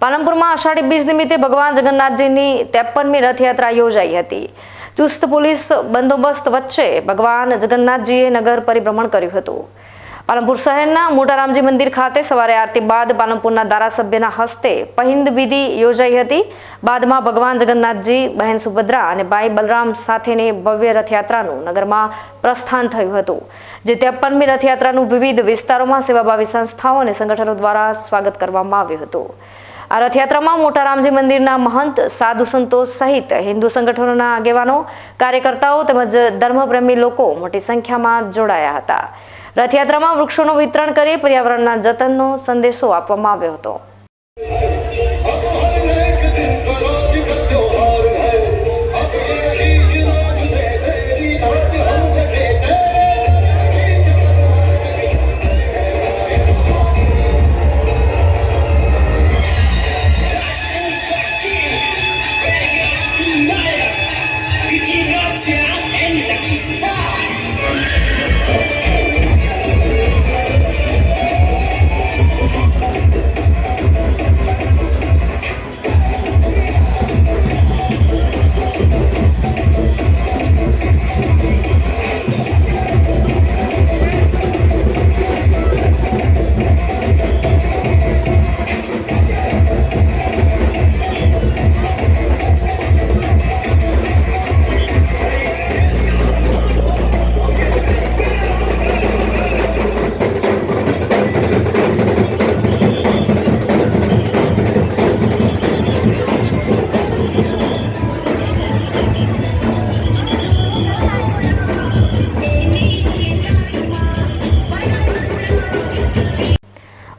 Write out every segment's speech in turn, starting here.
પાલનપુરમાં આષાઢી બીજ નિમિત્તે ભગવાન જગન્નાથજીની 53મી રથયાત્રા યોજાઈ હતી। ચુસ્ત પોલીસ બંદોબસ્ત વચ્ચે ભગવાન જગન્નાથજીએ નગર પરિભ્રમણ કર્યું હતું। પાલનપુર શહેરના મોટા રામજી મંદિર ખાતે સવારે આરતી બાદ પાલનપુરના ધારાસભ્યના હસ્તે પહિંદ વિધિ યોજાઈ હતી। બાદમાં ભગવાન જગન્નાથજી, બહેન સુભદ્રા અને ભાઈ બલરામ સાથેની ભવ્ય રથયાત્રાનું નગરમાં પ્રસ્થાન થયું હતું, જે 53મી રથયાત્રાનું વિવિધ વિસ્તારોમાં સેવાભાવી સંસ્થાઓ અને સંગઠનો દ્વારા સ્વાગત કરવામાં આવ્યું હતું। આ રથયાત્રામાં મોટા રામજી મંદિરના મહંત, સાધુ સંતો સહિત હિન્દુ સંગઠનોના આગેવાનો, કાર્યકર્તાઓ તેમજ ધર્મપ્રેમી લોકો મોટી સંખ્યામાં જોડાયા હતા। રથયાત્રામાં વૃક્ષોનું વિતરણ કરી પર્યાવરણના જતનનો સંદેશો આપવામાં આવ્યો હતો।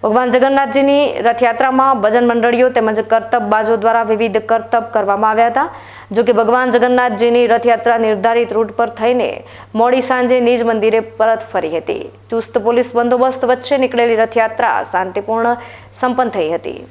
ભગવાન જગન્નાથજીની રથયાત્રામાં ભજન મંડળીઓ તેમજ કરતબબાજો દ્વારા વિવિધ કરતબ કરવામાં આવ્યા હતા। જો કે ભગવાન જગન્નાથજીની રથયાત્રા નિર્ધારિત રૂટ પર થઈને મોડી સાંજે નિજ મંદિરે પરત ફરી હતી। ચુસ્ત પોલીસ બંદોબસ્ત વચ્ચે નીકળેલી રથયાત્રા શાંતિપૂર્ણ સંપન્ન થઈ હતી।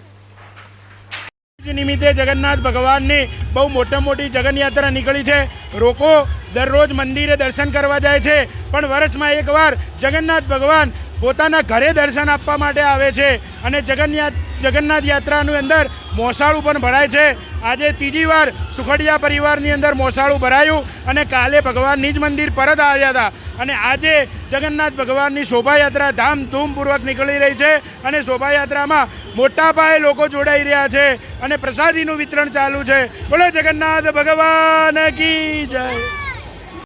નિમિત્તે જગન્નાથ ભગવાનની બહુ મોટી જગન્યાત્રા નીકળી છે। લોકો દરરોજ મંદિરે દર્શન કરવા જાય છે, પણ વર્ષમાં એકવાર જગન્નાથ ભગવાન પોતાના ઘરે દર્શન આપવા માટે આવે છે અને જગન્નાથ યાત્રાની અંદર મોસાળું પણ ભરાય છે। આજે ત્રીજી વાર સુખડિયા પરિવારની અંદર મોસાળું ભરાયું અને કાલે ભગવાન નિજ મંદિર પરત આવ્યા હતા અને આજે જગન્નાથ ભગવાનની શોભાયાત્રા ધામધૂમપૂર્વક નીકળી રહી છે અને શોભાયાત્રામાં મોટા પાયે લોકો જોડાઈ રહ્યા છે અને પ્રસાદીનું વિતરણ ચાલુ છે। બોલો જગન્નાથ ભગવાન કી જય।